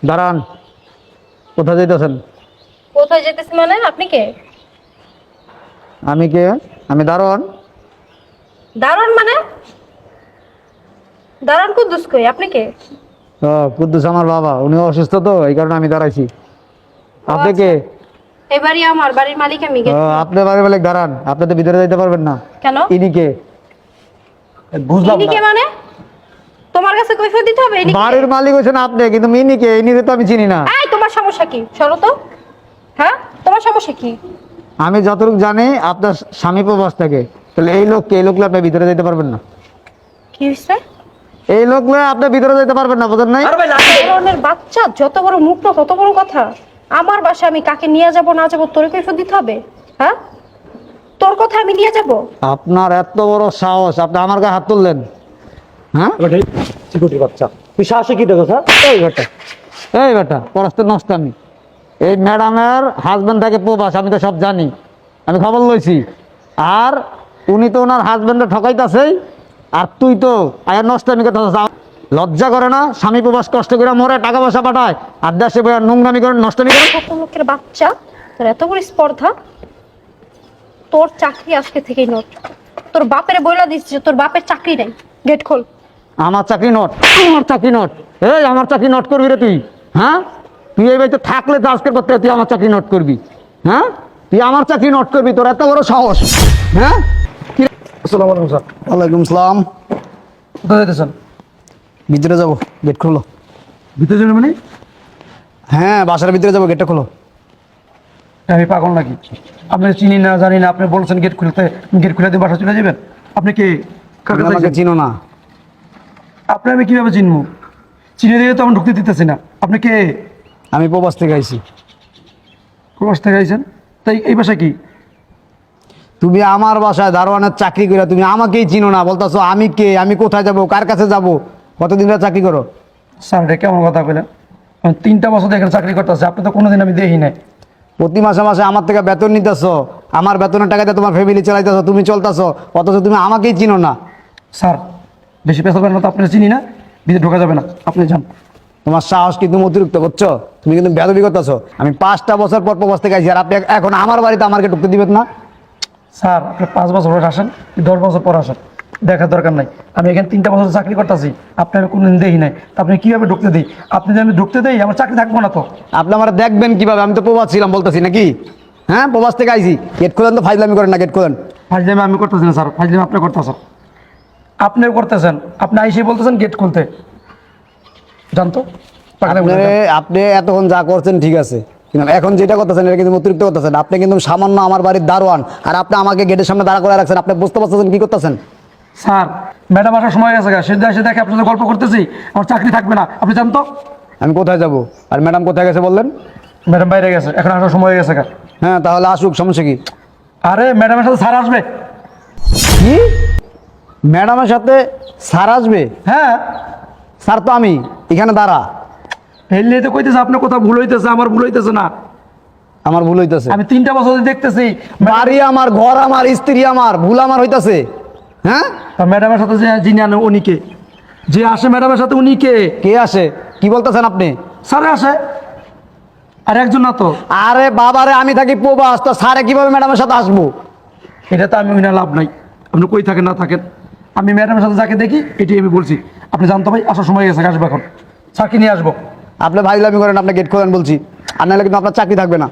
দাঁড়ান, কোথায় যাইতেছেন? কোথায় যেতেছি মানে? আপনি কে? আমি কে? আমি দারোয়ান। দারুণ মানে? দারুণ কুদ্দুস কই? আপনি কে? ও, কুদ্দুস আমার বাবা, উনি অসুস্থ তো এই কারণে আমি দাঁড়াইছি। ও আপনি আচ্ছা। কে? এই বাড়ি আমার, বাড়ির মালিক আমি। ও, আপনি বাড়ি মালিক। দাঁড়ান, আপনি তো ভিতরে যাইতে পারবেন না। কেন? ইনি কে? বুঝলাম ইনি না। কে মানে? তোমার কাছে কৈফিয়ত দিতে হবে? ইনি কে? বাড়ির মালিক হচ্ছেন আপনি, কিন্তু ইনি কে? ইনি তো আমি চিনি না। এই, তোমার সমস্যা কি? সরো তো। হ্যাঁ, তোমার সমস্যা কি? আমি যতটুকু জানি আপনার স্বামী প্রবাস থাকে। তাহলে এই লোককে, এই লোকলে আপনি ভিতরে যেতে পারবেন না। কি হইছে? এই লোকলে আপনি ভিতরে যেতে পারবেন না, বুঝেন নাই? এই ধরনের বাচ্চা, যত বড় মুখ না কত বড় কথা। আমার বাসায় আমি কাকে নিয়ে যাব না যাব তোর কৈফিয়ত দিতে হবে? হ্যাঁ, তোর কথা আমি নিয়ে যাব? আপনার এত বড় সাহস, আপনি আমার গায়ে হাত তুললেন? হ্যাঁ, চিকুটির বাচ্চা, তুই সাহসে কি দেখো স্যার? এই বেটা, এই বেটা, পড়াশোনা নষ্ট। আমি এই ম্যাডামের হাজবেন্ড থাকে প্রবাস, আমি তো সব জানি, আমি খবর লইছি। আর উনি তো ওনার হাজবেন্ডে ঠকাইতাছেই, আর তুই তো আয়ার নষ্ট। আমি কথা লজ্জা করে না? স্বামী প্রবাস কষ্ট করে মরে, টাকা পয়সা পাঠায়, আর দেশে বইয়া নোংরামি করেন, নষ্টমি করেন। কত লোকের বাচ্চা, তোর এত বড় স্পর্ধা! তোর চাকরি আজকে থেকেই নোট। তোর বাপের বইলা দিচ্ছি যে তোর বাপের চাকরি নেই। গেট খোল। আমার চাকরি নোট, আমার চাকরি নোট। এই, আমার চাকরি নোট করবি রে তুই? হ্যাঁ, তুই এই বাড়িতে থাকলে তো আজকের পর থেকে তুই আমার চাকরি নোট করবি। হ্যাঁ, তুই আমার চাকরি নোট করবি? তোর এত বড় সাহস! হ্যাঁ, আসসালামু আলাইকুম স্যার। ওয়ালাইকুম সালাম। কোথায় যেতেছেন? ভিতরে যাবো, গেট খোলো। ভিতরে যাবেন মানে? হ্যাঁ, বাসার ভিতরে যাবো, গেটটা খোলো। আমি পাগল নাকি? আপনি চিনি না জানি না, আপনি বলছেন গেট খুলতে, গেট খুলে দিয়ে বাসা চলে যাবেন? আপনি কে? কার তুমি কাছে আমাকে আইছেন? চিনো না। আপনি আমি কিভাবে চিনবো? চিনে দিয়ে তো আমি ঢুকতে দিতেছি না। আপনি কে? আমি প্রবাস থেকে আইছি। প্রবাস থেকে আইছেন? তাই এই বাসা কি? তুমি আমার বাসায় দারোয়ানের চাকরি করে তুমি আমাকেই চিনো না, বলতেছো আমি কে, আমি কোথায় যাব, কার কাছে যাব? কতদিন ধরে চাকরি করো? স্যার এটা কেমন কথা বলেন? 3টা বছর দেখেন চাকরি করতেছে, আপনি তো কোনোদিন আমি দেখি নাই। প্রতি মাসে মাসে আমার থেকে বেতন নিতেছো, আমার বেতনের টাকাতে তোমার ফ্যামিলি চালাইতেছো, তুমি চলতেছো, অথচ তুমি আমাকেই চিনো না। স্যার বেশি পেশা করেন না তো, আপনি চিনি না, ভিতরে ঢোকা যাবে না, আপনি যান। তোমার সাহস কিন্তু অতিরিক্ত করছো, তুমি কিন্তু বেদবি করতেছো। আমি 5টা বছর পর প্রবাস থেকে আইছি, আর আপনি এখন আমার বাড়িতে আমাকে ঢুকতে দিবেন না? স্যার আপনি 5 বছর পর আসেন, 10 বছর পর আসেন, দেখার দরকার নাই। আমি এখানে 3টা বছর চাকরি করতেছি, আপনি আমি কোনোদিন দেখি নাই, তা আপনি কীভাবে ঢুকতে দিই? আপনি যদি আমি ঢুকতে দেই আমার চাকরি থাকবো না তো। আপনি আমার দেখবেন কিভাবে? আমি তো প্রবাস ছিলাম বলতেছি নাকি? হ্যাঁ, প্রবাস থেকে আইছি। গেট খোলেন তো, ফাইজলামি করেন না, গেট খোলেন। ফাজলামি আমি করতেছি না স্যার, ফাজলামি আপনি করতেছেন। আপনিও করতেছেন, আপনি আইসে বলতেছেন গেট খুলতে। জানতো আপনি এতক্ষণ যা করছেন ঠিক আছে, কিন্তু এখন যেটা করতেছেন এটা কিন্তু অতিরিক্ত করতেছেন। আপনি কিন্তু সামান্য আমার বাড়ির দারোয়ান, আর আপনি আমাকে গেটের সামনে দাঁড়া করে রাখছেন। আপনি বুঝতে পারছেন কি করতেছেন? স্যার ম্যাডাম আসার সময় গেছে, সে এসে দেখে আপনাদের গল্প করতেছি, আমার চাকরি থাকবে না, আপনি জানতো? আমি কোথায় যাব? আর ম্যাডাম কোথায় গেছে বললেন? ম্যাডাম বাইরে গেছে, এখন আসার সময় গেছে। হ্যাঁ, তাহলে আসুক, সমস্যা কি? আরে ম্যাডামের সাথে স্যার আসবে। কি? ম্যাডামের সাথে স্যার আসবে? হ্যাঁ, স্যার তো আমি, এখানে দাঁড়া। হেললে তো কইতেছে আপনার কথা ভুল হইতেছে, আমার ভুল হইতেছে না। আমার ভুল হইতেছে? আমি 3টা বছর ধরে দেখতেছি বাড়ি আমার, ঘর আমার, স্ত্রী আমার, ভুল আমার হইতেছে। হ্যাঁ, ম্যাডামের সাথে যে যিনি আনে উনি কে? যে আসে ম্যাডামের সাথে উনি কে? কে আসে? কি বলতেছেন আপনি? স্যারে আসে, আর একজন না তো। আরে বাবারে, আমি থাকি প্রবাস, তো স্যারে কিভাবে ম্যাডামের সাথে আসবো? এটা তো আমি ওইনা লাভ নাই, আপনি কই থাকেন না থাকেন, আমি ম্যাডামের সাথে যাকে দেখি এটি আমি বলছি। আপনি জানতো ভাই আসার সময় গেছে, আসবো এখন, চাকরি নিয়ে আসবো। আপনি ভাইলামি করেন, আপনি গেট খোলেন বলছি, আর নাহলে কিন্তু আপনার চাকরি থাকবে না।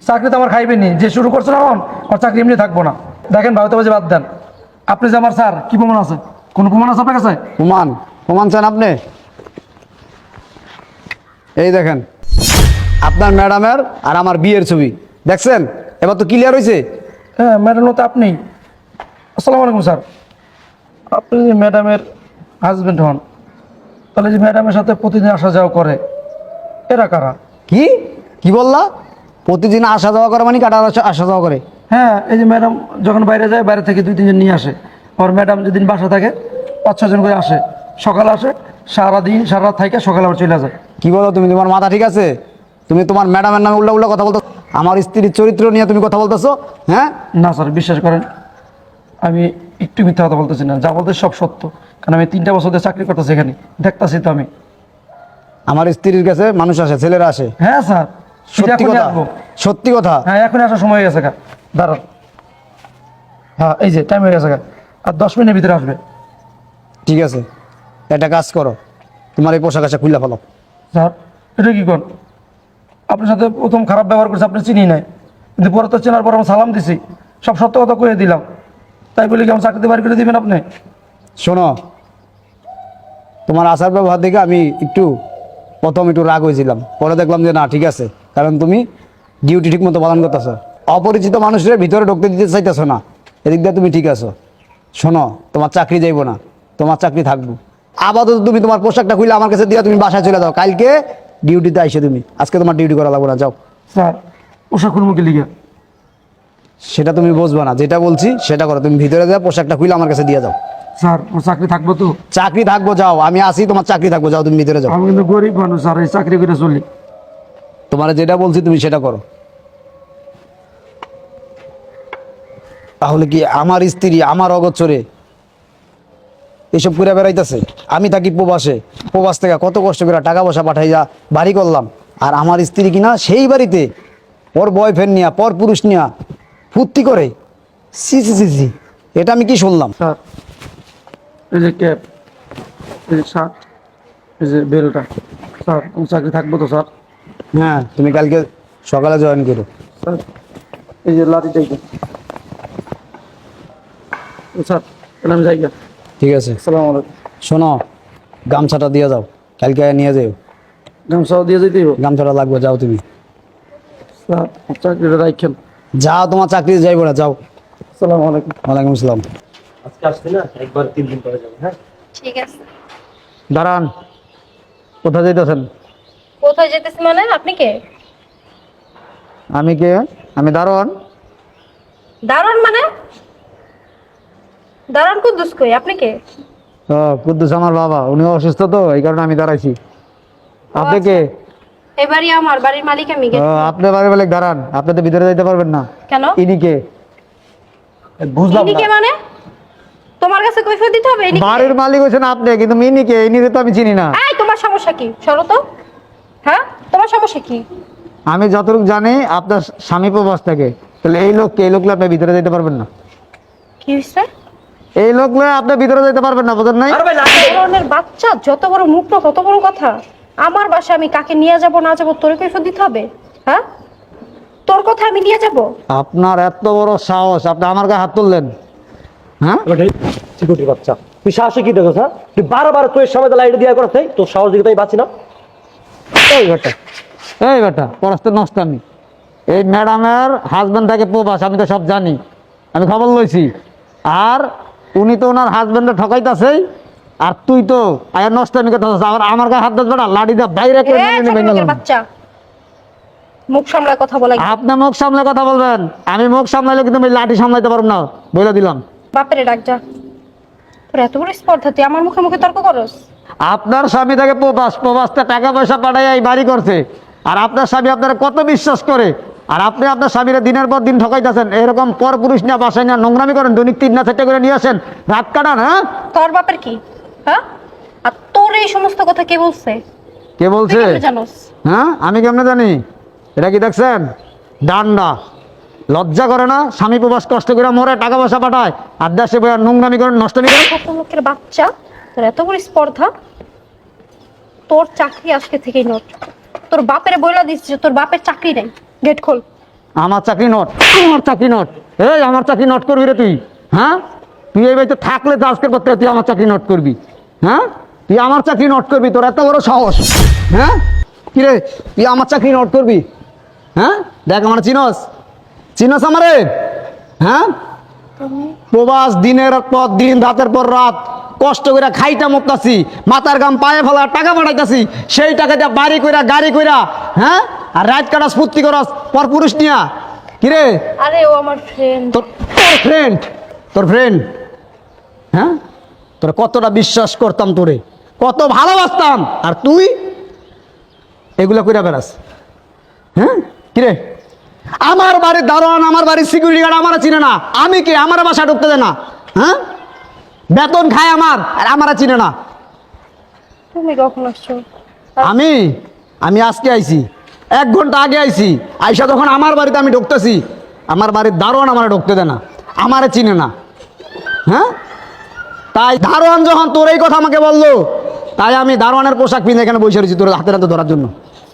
চাকরি তো আমার খাইবেনি, যে শুরু করছে না এখন আমার চাকরি এমনি থাকবো না। দেখেন ভারতে বাজে বাদ দেন, আপনি যে আমার স্যার, কি প্রমাণ আছে? কোনো প্রমাণ আছে আপনার কাছে? প্রমাণ? প্রমাণ চান আপনি? এই দেখেন, আপনার ম্যাডামের আর আমার বিয়ের ছবি দেখছেন? এবার তো ক্লিয়ার হয়েছে। হ্যাঁ ম্যাডাম তো আপনি। আসসালামু আলাইকুম স্যার। আপনি যে ম্যাডামের হাজব্যান্ড হন, তাহলে যে ম্যাডামের সাথে প্রতিদিন আসা যাওয়া করে, এরা কারা? কি কি বললা? প্রতিদিন আসা যাওয়া করে মানে কাটা আসা যাওয়া করে? হ্যাঁ, এই যে ম্যাডাম যখন বাইরে যায়, বাইরে থেকে 2-3 জন নিয়ে আসে। আর ম্যাডাম যেদিন বাসা থাকে 5-6 জন করে আসে, সকালে আসে, সারাদিন সারা রাত থাকে, সকালে আবার চলে যায়। কি বলো তুমি? তোমার মাথা ঠিক আছে? তুমি তোমার ম্যাডামের নামে উল্টা উল্টা কথা বলতো, আমার স্ত্রীর চরিত্র নিয়ে তুমি কথা বলতেছো। হ্যাঁ, না স্যার বিশ্বাস করেন, আমি একটু মিথ্যা কথা বলতেছি না, যা বলতে সব সত্য। কারণ আমি 3টা বছর ধরে চাকরি করতেছি এখানে, দেখতেছি তো আমি। আমার স্ত্রীর কাছে মানুষ আসে, ছেলেরা আসে। হ্যাঁ স্যার, সত্যি এখনই কথা, আসবো। সত্যি কথা। হ্যাঁ এখনই আসার সময় হয়ে গেছে গা, দাঁড়ান। হ্যাঁ এই যে টাইম হয়ে গেছে গা, আর 10 মিনিটের ভিতরে আসবে। ঠিক আছে, একটা কাজ করো, তোমার এই পোশাক আশাক খুলে ফেলো। স্যার এটা কি কর? আপনার সাথে প্রথম খারাপ ব্যবহার করছে, আপনি চিনি নাই, কিন্তু পরে তো চেনার পর আমি সালাম দিছি, সব সত্য কথা কয়ে দিলাম, তাই বলে কি আমার চাকরিতে বাড়ি করে দিবেন আপনি? শোনো, তোমার আচার ব্যবহার দেখে আমি প্রথম একটু রাগ হয়েছিলাম, পরে দেখলাম যে না ঠিক আছে, কারণ তুমি ডিউটি ঠিক মতো পালন করতেছো, অপরিচিত মানুষের ভিতরে ঢুকতে দিতে চাইতেছো না, এদিক দিয়ে তুমি ঠিক আছো। শোনো, তোমার চাকরি যাইবো না, তোমার চাকরি থাকবো। আপাতত তুমি তোমার পোশাকটা খুলে আমার কাছে দিয়ে তুমি বাসায় চলে যাও, কালকে ডিউটিতে আইসে তুমি, আজকে তোমার ডিউটি করা লাগবে না, যাও। স্যার পোশাক খুলমুখী লিখে। সেটা তুমি বুঝবা না, যেটা বলছি সেটা করো, তুমি ভিতরে যাও, পোশাকটা খুলে আমার কাছে দিয়ে যাও। স্যার ওর চাকরি থাকবো তো? চাকরি থাকবো, যাও, আমি আসি, তোমার চাকরি থাকবো, যাও তুমি ভিতরে যাও। আমি কিন্তু গরিব মানুষ স্যার, এই চাকরি করে চলি। তোমার যেটা বলছি তুমি সেটা করো। তাহলে কি আমার স্ত্রী আমার অগোচরে এসব করে বেড়াইতেছে? আমি থাকি প্রবাসে, প্রবাস থেকে কত কষ্ট করে টাকা পয়সা পাঠাইয়া বাড়ি করলাম, আর আমার স্ত্রী কিনা সেই বাড়িতে ওর বয়ফ্রেন্ড নিয়া, পর পুরুষ নিয়া ফুর্তি করে। সি সি সি সি, এটা আমি কি শুনলাম? স্যার এই যে ক্যাব, এই যে শার্ট, এই যে বেলটা, স্যার আমার চাকরি থাকবো তো স্যার? হ্যাঁ, তুমি কালকে সকালে জয়েন করো। স্যার এই যে লাঠিটাই স্যার, তাহলে আমি যাই গা। ঠিক আছে, আসসালামু আলাইকুম। শোনো, গামছাটা দিয়ে যাও, কালকে নিয়ে যাও। গামছাও দিয়ে যেতেই হবে? গামছাটা লাগবে, যাও তুমি। স্যার আমার চাকরিটা রাখেন। যাও, তোমার চাকরি যাইব না, যাও। আসসালামু আলাইকুম। ওয়ালাইকুম আসসালাম। আজকে আসছি না, একবার 3 দিন পরে যাবো। হ্যাঁ ঠিক আছে। দাঁড়ান, কোথায় যাইতেছেন? কোথায় যেতেছি মানে? আপনি কে? আমি কে? আমি দারোয়ান। দারুণ মানে? দারুণ কুদ্দুস কই? আপনি কে? ও, কুদ্দুস আমার বাবা, উনি অসুস্থ তো, এই কারণে আমি দাঁড়াইছি। আপনি কে? এই বাড়ি আমার, বাড়ির মালিক আমি। ও, আপনি বাড়ি বলে দাঁড়ান, আপনি তো ভিতরে যাইতে পারবেন না। কেন? ইনি কে? বুঝলাম ইনি কে না। মানে? তোমার কাছে কৈফিয়ত দিতে হবে? ইনি কে? বাড়ির মালিক হচ্ছেন আপনি, কিন্তু ইনি কে? ইনি তো আমি চিনি না। এই তোমার সমস্যা কি? সরো তো। হ্যাঁ, তোমার সমস্যা কি? আমি যতটুকু জানি আপনার স্বামী প্রবাস থাকে, তাহলে এই লোককে, এই লোকলে আপনি ভিতরে যেতে পারবেন না। কি হইছে? এই লোকলে আপনি ভিতরে যেতে পারবেন না, বুঝেন নাই? আরে ভাই না, এই ধরনের বাচ্চা, যত বড় মুখ না তত বড় কথা। আমার বাসায় আমি কাকে নিয়ে যাব না যাব তোর কৈফিয়ত দিতে হবে? হ্যাঁ, তোর কথা আমি নিয়ে যাব? আপনার এত বড় সাহস, আপনি আমার গায়ে হাত তুললেন? হ্যাঁ, সিকিউরিটি বাচ্চা, তুই সাহসে কি দেখো? স্যার তুই বারবার তোর সময় লাইট দিয়া করতে, তোর সাহস দিকে তাই বাঁচি না। এই বেটা, এই বেটা, পরস্তের নষ্ট আমি। এই ম্যাডামের হাজব্যান্ড থাকে প্রবাস, আমি তো সব জানি, আমি খবর লইছি। আর উনি তো ওনার হাজব্যান্ডে ঠকাইতাছেই, আর তুই তো আয়া নষ্ট আমি কথা আবার আমার গায়ে হাত দাস বেটা, লাঠি দা বাইরে করে এই ছোট লোকের বাচ্চা, মুখ সামলায় কথা বলা। আপনি মুখ সামলে কথা বলবেন, আমি মুখ সামলাইলে কিন্তু আমি লাঠি সামলাইতে পারবো না, বলে দিলাম। বাপেরে ডাক যা। তোর এত বড় স্পর্ধা, তুই আমার মুখে মুখে তর্ক করস? আপনার স্বামী থাকে প্রবাস, প্রবাসতে টাকা পয়সা পাঠাই এই বাড়ি করছে, আর আপনার স্বামী আপনারা কত বিশ্বাস করে, আর আপনি আপনার স্বামীরা দিনের পর দিন ঠকাইতেছেন। এরকম পর পুরুষ নিয়ে বাসায় না নোংরামি করেন, দৈনিক 3-4টা করে নিয়ে আসেন, রাত কাটান। হ্যাঁ, তোর বাপের কি? হ্যাঁ, আর তোর এই সমস্ত কথা কে বলছে? কে তুই বলছে? কেমনে জানোস? হ্যাঁ, আমি কেমনে জানি? এটা কি দেখছেন? ডান্ডা, লজ্জা করে না? স্বামী প্রবাস কষ্ট করে মরে, টাকা পয়সা পাঠায়, আর দেশে বইয়া নোংরামি করেন, নষ্টমি করেন। কত লোকের বাচ্চা, তোর এত বড় স্পর্ধা। তোর চাকরি আজকে থেকেই নোট। তোর বাপের বইলা দিচ্ছি যে তোর বাপের চাকরি নেই। গেট খোল। আমার চাকরি নোট, আমার চাকরি নোট। এই আমার চাকরি নোট করবি রে তুই? হ্যাঁ, তুই এই বাড়িতে থাকলে তো আজকের পর থেকে তুই আমার চাকরি নোট করবি। হ্যাঁ, তুই আমার চাকরি নোট করবি? তোর এত বড় সাহস? হ্যাঁ, কি রে, তুই আমার চাকরি নোট করবি? হ্যাঁ, দেখ আমার চিনস, চিনস আমারে? হ্যাঁ, প্রবাস দিনের পর দিন, রাতের পর রাত কষ্ট করে খাইটা মরতাছি, মাথার গাম পায়ে ফেলা, টাকা পাঠাইতাছি, সেই টাকা দিয়ে বাড়ি কইরা, গাড়ি কইরা, হ্যাঁ, আর রাত কাটা স্ফূর্তি করস পর পুরুষ নিয়া। কিরে, আরে ও আমার ফ্রেন্ড। তোর তোর ফ্রেন্ড, তোর ফ্রেন্ড? হ্যাঁ, তোর কতটা বিশ্বাস করতাম, তোরে কত ভালোবাসতাম, আর তুই এগুলা কইরা বেড়াস। হ্যাঁ, কিরে, আমার বাড়ির দারোয়ান, আমার বাড়ির সিকিউরিটি গার্ড আমার চিনে না, আমি কে? আমার বাসা ঢুকতে দেয় না। হ্যাঁ, বেতন খায় আমার, আর আমারা চিনে না। তুমি কখন আসছো? আমি আমি আজকে আইছি, 1 ঘন্টা আগে আইছি। আইসা যখন আমার বাড়িতে আমি ঢুকতেছি, আমার বাড়ির দারোয়ান আমার ঢুকতে দেয় না, আমারে চিনে না। হ্যাঁ, তাই দারোয়ান যখন তোর এই কথা আমাকে বললো, তাই আমি দারোয়ানের পোশাক পিনে এখানে বসে রয়েছি তোর হাতে হাতে ধরার জন্য।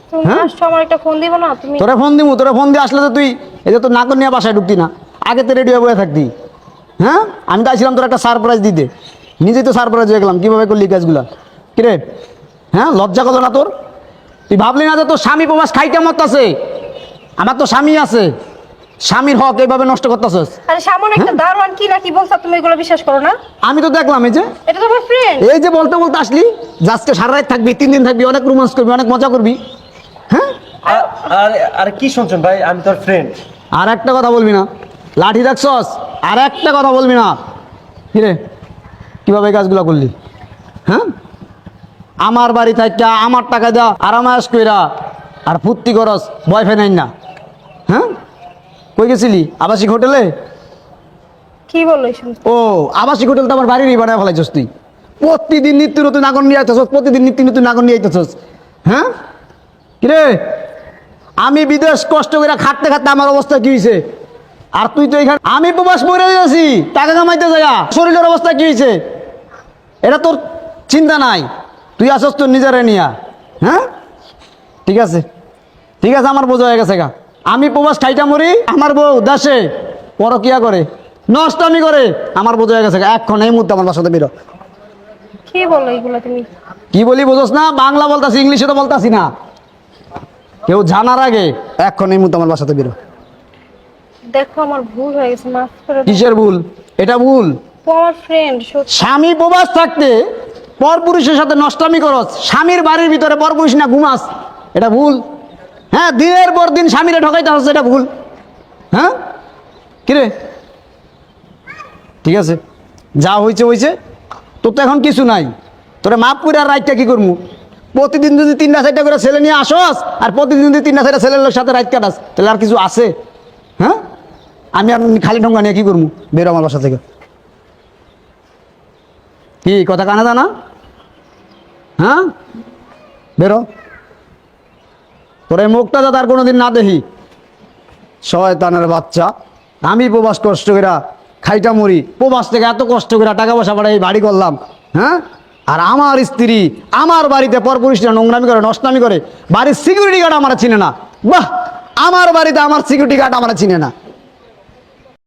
তুমি হ্যাঁ? আসছো, আমার একটা ফোন দিব না তুমি? তোরা ফোন দিবো, তোরা ফোন দিয়ে আসলে তো তুই এই যে তোর নাকর নিয়ে বাসায় ঢুকতি না, আগে তো রেডি হয়ে বয়ে থাকতি। হ্যাঁ, আমি তো আসছিলাম তোর একটা সারপ্রাইজ দিতে, নিজেই তো সারপ্রাইজ হয়ে গেলাম। কীভাবে করলি কাজগুলা? কিরে, হ্যাঁ, লজ্জা কত না তোর? তুই ভাবলি না যে তোর স্বামী প্রবাস খাইতে মত আছে? আমার তো স্বামী আছে, স্বামীর হক এইভাবে নষ্ট করতেছস। আরে সামনে একটা দারোয়ান কি না কি বলছা, তুমি এগুলো বিশ্বাস করো না? আমি তো দেখলাম এই যে এটা তো আমার ফ্রেন্ড। এই যে বলতে বলতে আসলি যে আজকে সারা রাত থাকবি, 3 দিন থাকবি, অনেক রোমান্স করবি, অনেক মজা করবি। হ্যাঁ, আর কি শুনছেন ভাই, আমি তোর ফ্রেন্ড। আর একটা কথা বলবি না, লাঠি রাখছস, আর একটা কথা বলবি না। কিরে, কিভাবে এই কাজগুলো করলি? হ্যাঁ, আমার বাড়ি থাকা আমার টাকা দেওয়া আরামায়াস কইরা আর ফুর্তি করস, বয়ফ্রেন্ড আইন না। হ্যাঁ, কই গেছিলি? আবাসিক হোটেলে? কি বলো এইসব? ও, আবাসিক হোটেল তো আমার বাড়িরই বানায় ফেলাইছস তুই। প্রতিদিন নিত্য নতুন নাগর নিয়ে আইতেছস, প্রতিদিন নিত্য নতুন নাগর নিয়ে আইতেছস। হ্যাঁ, কিরে, আমি বিদেশ কষ্ট করে খাটতে খাটতে আমার অবস্থা কি হয়েছে, আর তুই তো এখানে। আমি প্রবাস মরে যাচ্ছি টাকা কামাইতে যাইয়া, শরীরের অবস্থা কি হয়েছে এটা তোর চিন্তা নাই। তুই আসস তোর নিজেরে নিয়া। হ্যাঁ, ঠিক আছে, ঠিক আছে, আমার বোঝা হয়ে গেছে গা। আমি প্রবাস খাইটা মরি, আমার বউ দেশে পরকিয়া করে, নষ্টামি করে, আমার বোঝা হয়ে গেছে গা। এখন এই মুহূর্তে আমার বাসাতে বেরো। কি বলো এগুলো তুমি? কি বলি বোঝস না? বাংলা বলতাছি, ইংলিশে তো বলতাছি না। কেউ জানার আগে এখন এই মুহূর্তে আমার বাসাতে বেরো। দেখো আমার ভুল হয়ে গেছে, মাফ করে দাও। কিসের ভুল? এটা ভুল। ও আমার ফ্রেন্ড, সত্যি। স্বামী প্রবাস থাকতে পরপুরুষের সাথে নষ্টামি করস, স্বামীর বাড়ির ভিতরে পরপুরুষ না ঘুমাস, এটা ভুল। হ্যাঁ, দিনের পর দিন স্বামীরে ঠকাইতে হচ্ছে, এটা ভুল। হ্যাঁ, কিরে, ঠিক আছে, যা হয়েছে হয়েছে, তোর তো এখন কিছু নাই। তোরা মাপ করে আর রাইটটা কি করবো? প্রতিদিন যদি 3টা-4টা করে ছেলে নিয়ে আসস, আর প্রতিদিন যদি 3টা-4টা ছেলের সাথে রাইট কাটাস, তাহলে আর কিছু আছে? হ্যাঁ, আমি আর খালি ঢঙ্গা নিয়ে কি করবো? বেরো আমার বাসা থেকে। কি কথা কানে জানা? হ্যাঁ, বেরো। তোর এই মুখটা যাতে আর কোনোদিন না দেখি। শয়তানের বাচ্চা, আমি প্রবাস কষ্ট করে খাইটা মরি, প্রবাস থেকে এত কষ্ট করে টাকা পয়সা পাঠাই বাড়ি করলাম। হ্যাঁ, আর আমার স্ত্রী আমার বাড়িতে পরপুরুষরা নোংরামি করে, নষ্টামি করে, বাড়ির সিকিউরিটি গার্ড আমার চিনে না। বাহ, আমার বাড়িতে আমার সিকিউরিটি গার্ড আমার চিনে না।